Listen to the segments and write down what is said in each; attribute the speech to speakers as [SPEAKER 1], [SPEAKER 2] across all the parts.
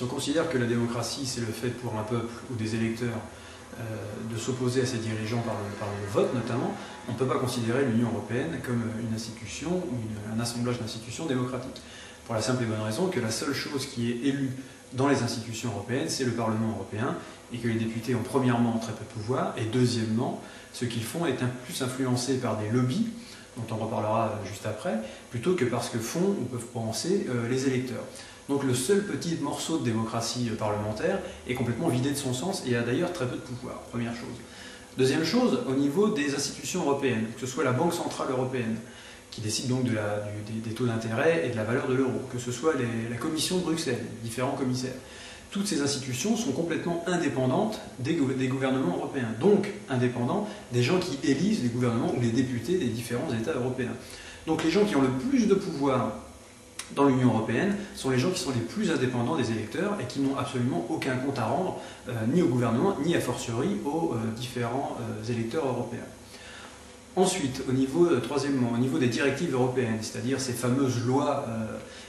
[SPEAKER 1] Si on considère que la démocratie, c'est le fait pour un peuple ou des électeurs de s'opposer à ses dirigeants par le vote notamment, on ne peut pas considérer l'Union européenne comme une institution ou un assemblage d'institutions démocratiques. Pour la simple et bonne raison que la seule chose qui est élue dans les institutions européennes, c'est le Parlement européen, et que les députés ont premièrement très peu de pouvoir, et deuxièmement, ce qu'ils font est plus influencé par des lobbies, dont on reparlera juste après, plutôt que par ce que font ou peuvent penser les électeurs. Donc le seul petit morceau de démocratie parlementaire est complètement vidé de son sens et a d'ailleurs très peu de pouvoir, première chose. Deuxième chose, au niveau des institutions européennes, que ce soit la Banque Centrale Européenne, qui décide donc des taux d'intérêt et de la valeur de l'euro, que ce soit la Commission de Bruxelles, les différents commissaires. Toutes ces institutions sont complètement indépendantes des gouvernements européens, donc indépendants des gens qui élisent les gouvernements ou les députés des différents États européens. Donc les gens qui ont le plus de pouvoir dans l'Union européenne sont les gens qui sont les plus indépendants des électeurs et qui n'ont absolument aucun compte à rendre ni au gouvernement, ni a fortiori aux différents électeurs européens. Ensuite, troisièmement, au niveau des directives européennes, c'est-à-dire ces fameuses lois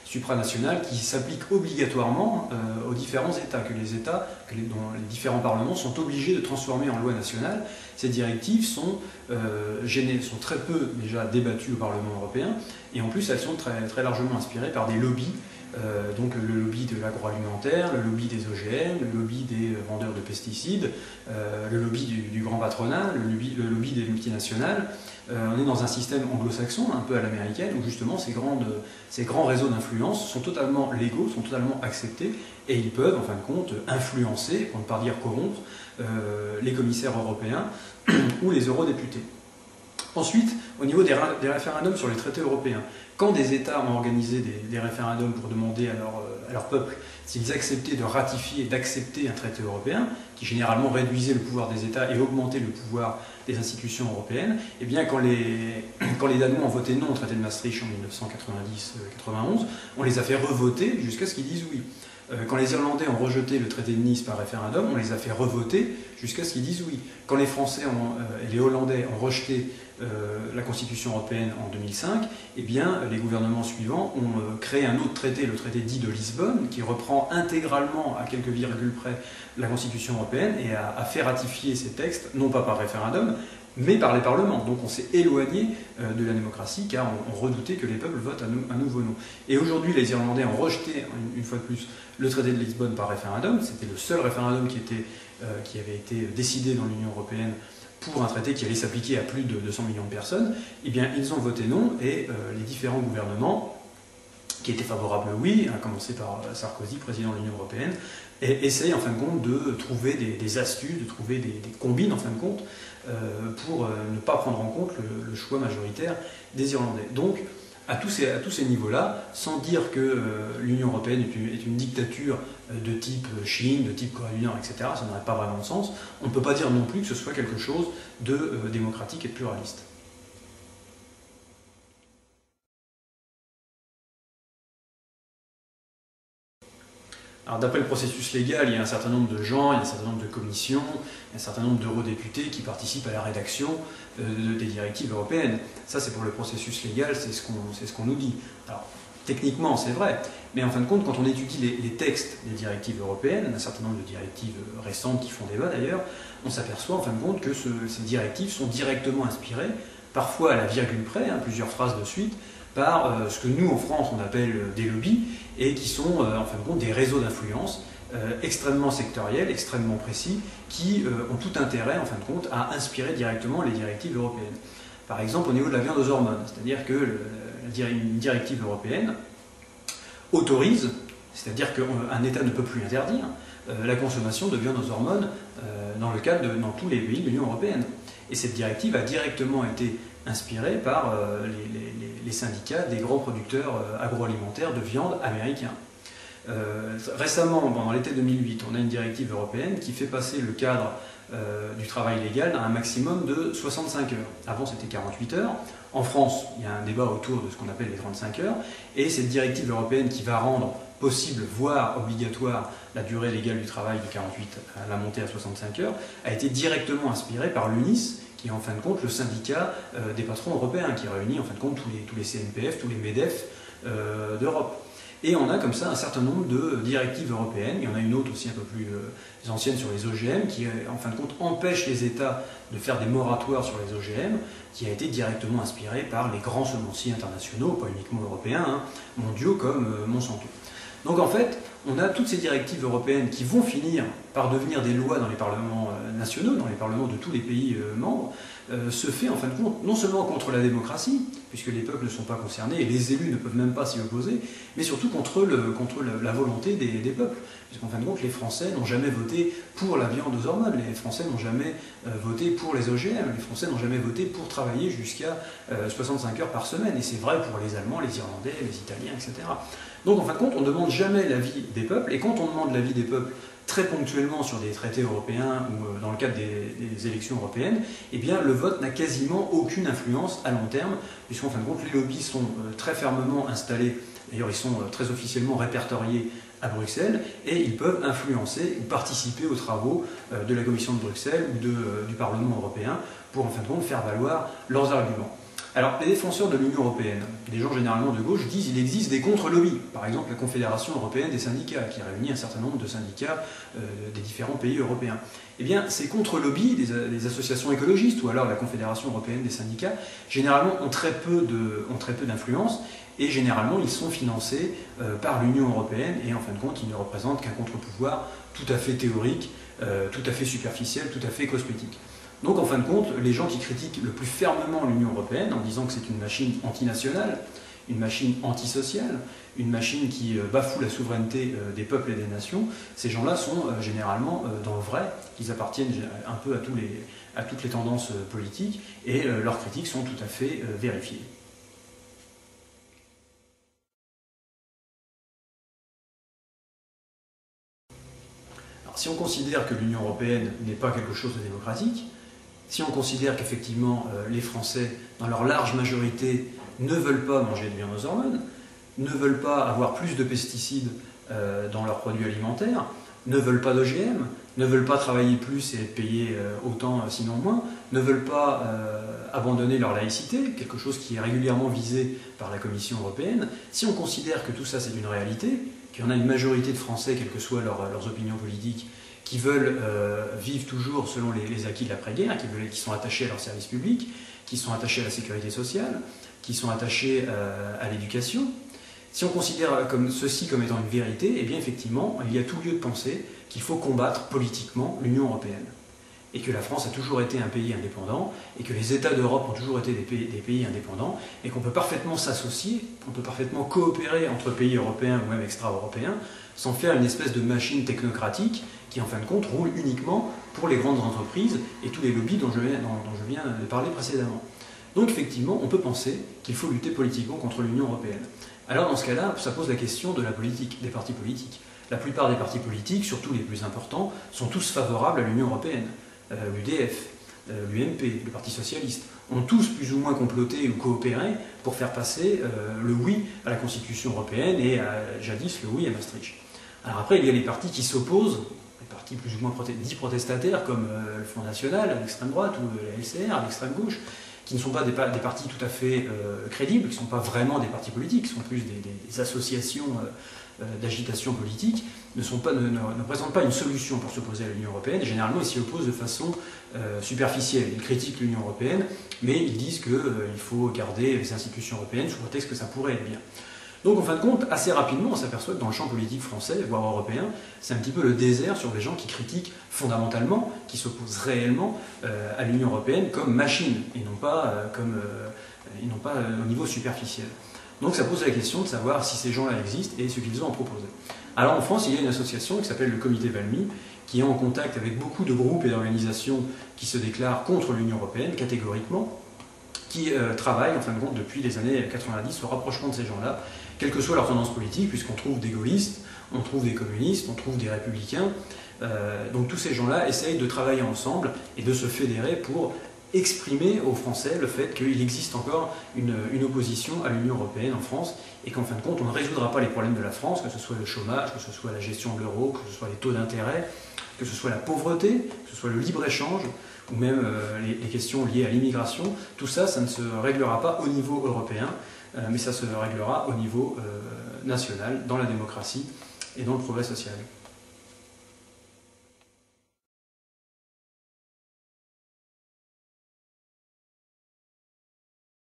[SPEAKER 1] supranationales qui s'appliquent obligatoirement aux différents États, dont les différents parlements sont obligés de transformer en loi nationale. Ces directives sont très peu déjà débattues au Parlement européen, et en plus elles sont très largement inspirées par des lobbies, donc le lobby de l'agroalimentaire, le lobby des OGM, le lobby des vendeurs de pesticides, le lobby du grand patronat, le lobby des multinationales. On est dans un système anglo-saxon, un peu à l'américaine, où justement ces grands réseaux d'influence sont totalement légaux, sont totalement acceptés, et ils peuvent, en fin de compte, influencer, pour ne pas dire corrompre, les commissaires européens ou les eurodéputés. Ensuite, au niveau des référendums sur les traités européens, quand des États ont organisé des référendums pour demander à leur peuple s'ils acceptaient de ratifier et d'accepter un traité européen, qui généralement réduisait le pouvoir des États et augmentait le pouvoir des institutions européennes, eh bien quand les Danois ont voté non au traité de Maastricht en 1990-91, on les a fait revoter jusqu'à ce qu'ils disent oui. Quand les Irlandais ont rejeté le traité de Nice par référendum, on les a fait revoter jusqu'à ce qu'ils disent oui. Quand les Français et les Hollandais ont rejeté la Constitution européenne en 2005, eh bien, les gouvernements suivants ont créé un autre traité, le traité dit de Lisbonne, qui reprend intégralement, à quelques virgules près, la Constitution européenne et a fait ratifier ces textes, non pas par référendum, mais par les parlements. Donc on s'est éloigné de la démocratie car on redoutait que les peuples votent un nouveau nom. Et aujourd'hui, les Irlandais ont rejeté, une fois de plus, le traité de Lisbonne par référendum. C'était le seul référendum qui avait été décidé dans l'Union européenne pour un traité qui allait s'appliquer à plus de 200 millions de personnes. Eh bien, ils ont voté non et les différents gouvernements qui étaient favorables oui, à commencer par Sarkozy, président de l'Union européenne, essayent en fin de compte de trouver des astuces, de trouver des combines en fin de compte pour ne pas prendre en compte le choix majoritaire des Irlandais. Donc, à tous ces niveaux-là, sans dire que l'Union européenne est une dictature de type Chine, de type Corée du Nord, etc., ça n'aurait pas vraiment de sens, on ne peut pas dire non plus que ce soit quelque chose de démocratique et de pluraliste. Alors d'après le processus légal, il y a un certain nombre de gens, il y a un certain nombre de commissions, il y a un certain nombre d'eurodéputés qui participent à la rédaction des directives européennes. Ça c'est pour le processus légal, c'est ce qu'on nous dit. Alors techniquement c'est vrai, mais en fin de compte quand on étudie les textes des directives européennes, un certain nombre de directives récentes qui font débat d'ailleurs, on s'aperçoit en fin de compte que ces directives sont directement inspirées, parfois à la virgule près, plusieurs phrases de suite, par ce que nous en France on appelle des lobbies et qui sont en fin de compte des réseaux d'influence extrêmement sectoriels, extrêmement précis, qui ont tout intérêt en fin de compte à inspirer directement les directives européennes. Par exemple au niveau de la viande aux hormones, c'est-à-dire que une directive européenne autorise, c'est-à-dire qu'un État ne peut plus interdire la consommation de viande aux hormones dans tous les pays de l'Union européenne. Et cette directive a directement été inspirée par les syndicats des grands producteurs agroalimentaires de viande américains. Récemment, pendant l'été 2008, on a une directive européenne qui fait passer le cadre du travail légal à un maximum de 65 heures. Avant, c'était 48 heures. En France, il y a un débat autour de ce qu'on appelle les 35 heures. Et cette directive européenne qui va rendre possible, voire obligatoire, la durée légale du travail de 48 à la montée à 65 heures, a été directement inspirée par l'UNIS, qui est en fin de compte le syndicat des patrons européens, qui réunit en fin de compte tous les CNPF, tous les MEDEF d'Europe. Et on a comme ça un certain nombre de directives européennes. Il y en a une autre aussi un peu plus ancienne sur les OGM, qui en fin de compte empêche les États de faire des moratoires sur les OGM, qui a été directement inspirée par les grands semenciers internationaux, pas uniquement européens, hein, mondiaux comme Monsanto. Donc en fait, on a toutes ces directives européennes qui vont finir par devenir des lois dans les parlements nationaux, dans les parlements de tous les pays membres, se fait en fin de compte non seulement contre la démocratie, puisque les peuples ne sont pas concernés et les élus ne peuvent même pas s'y opposer, mais surtout contre la volonté des peuples. Puisqu'en fin de compte, les Français n'ont jamais voté pour la viande aux hormones, les Français n'ont jamais voté pour les OGM, les Français n'ont jamais voté pour travailler jusqu'à 65 heures par semaine, et c'est vrai pour les Allemands, les Irlandais, les Italiens, etc. Donc en fin de compte, on ne demande jamais l'avis des peuples, et quand on demande l'avis des peuples très ponctuellement sur des traités européens ou dans le cadre des élections européennes, eh bien le vote n'a quasiment aucune influence à long terme, puisqu'en fin de compte, les lobbies sont très fermement installés, d'ailleurs ils sont très officiellement répertoriés à Bruxelles, et ils peuvent influencer ou participer aux travaux de la Commission de Bruxelles ou du Parlement européen pour en fin de compte faire valoir leurs arguments. Alors, les défenseurs de l'Union européenne, des gens généralement de gauche, disent qu'il existe des contre-lobbies. Par exemple, la Confédération européenne des syndicats, qui réunit un certain nombre de syndicats des différents pays européens. Eh bien, ces contre-lobbies, des associations écologistes, ou alors la Confédération européenne des syndicats, généralement ont très peu d'influence, et généralement ils sont financés par l'Union européenne, et en fin de compte, ils ne représentent qu'un contre-pouvoir tout à fait théorique, tout à fait superficiel, tout à fait cosmétique. Donc en fin de compte, les gens qui critiquent le plus fermement l'Union européenne en disant que c'est une machine antinationale, une machine antisociale, une machine qui bafoue la souveraineté des peuples et des nations, ces gens-là sont généralement dans le vrai, ils appartiennent un peu à toutes les tendances politiques et leurs critiques sont tout à fait vérifiées. Alors, si on considère que l'Union européenne n'est pas quelque chose de démocratique, si on considère qu'effectivement les Français, dans leur large majorité, ne veulent pas manger de viande aux hormones, ne veulent pas avoir plus de pesticides dans leurs produits alimentaires, ne veulent pas d'OGM, ne veulent pas travailler plus et être payés autant, sinon moins, ne veulent pas abandonner leur laïcité, quelque chose qui est régulièrement visé par la Commission européenne, si on considère que tout ça c'est une réalité, qu'il y en a une majorité de Français, quelles que soient leurs opinions politiques, qui veulent vivre toujours selon les acquis de l'après-guerre, qui sont attachés à leur service public, qui sont attachés à la sécurité sociale, qui sont attachés à l'éducation. Si on considère ceci comme étant une vérité, eh bien effectivement, il y a tout lieu de penser qu'il faut combattre politiquement l'Union européenne. Et que la France a toujours été un pays indépendant, et que les États d'Europe ont toujours été des pays indépendants, et qu'on peut parfaitement s'associer, on peut parfaitement coopérer entre pays européens ou même extra-européens, sans faire une espèce de machine technocratique qui, en fin de compte, roule uniquement pour les grandes entreprises et tous les lobbies dont je viens de parler précédemment. Donc, effectivement, on peut penser qu'il faut lutter politiquement contre l'Union européenne. Alors, dans ce cas-là, ça pose la question de la politique, des partis politiques. La plupart des partis politiques, surtout les plus importants, sont tous favorables à l'Union européenne. L'UDF, l'UMP, le Parti Socialiste, ont tous plus ou moins comploté ou coopéré pour faire passer le oui à la Constitution européenne et jadis le oui à Maastricht. Alors après, il y a les partis qui s'opposent, les partis plus ou moins dits protestataires comme le Front National à l'extrême droite ou la LCR à l'extrême gauche, qui ne sont pas des partis tout à fait crédibles, qui ne sont pas vraiment des partis politiques, qui sont plus des associations d'agitation politique, ne présentent pas une solution pour s'opposer à l'Union européenne, et généralement ils s'y opposent de façon superficielle. Ils critiquent l'Union européenne, mais ils disent qu'il faut garder les institutions européennes sous prétexte que ça pourrait être bien. Donc en fin de compte, assez rapidement, on s'aperçoit que dans le champ politique français, voire européen, c'est un petit peu le désert sur les gens qui critiquent fondamentalement, qui s'opposent réellement à l'Union européenne comme machine, et non pas, au niveau superficiel. Donc ça pose la question de savoir si ces gens-là existent et ce qu'ils ont à proposer. Alors en France, il y a une association qui s'appelle le Comité Valmy, qui est en contact avec beaucoup de groupes et d'organisations qui se déclarent contre l'Union européenne, catégoriquement, qui travaillent en fin de compte depuis les années 90 au rapprochement de ces gens-là, quelle que soit leur tendance politique, puisqu'on trouve des gaullistes, on trouve des communistes, on trouve des républicains. Donc tous ces gens-là essayent de travailler ensemble et de se fédérer pour exprimer aux Français le fait qu'il existe encore une opposition à l'Union européenne en France et qu'en fin de compte on ne résoudra pas les problèmes de la France, que ce soit le chômage, que ce soit la gestion de l'euro, que ce soit les taux d'intérêt, que ce soit la pauvreté, que ce soit le libre-échange ou même les questions liées à l'immigration. Tout ça, ça ne se réglera pas au niveau européen, mais ça se réglera au niveau nationale, dans la démocratie et dans le progrès social.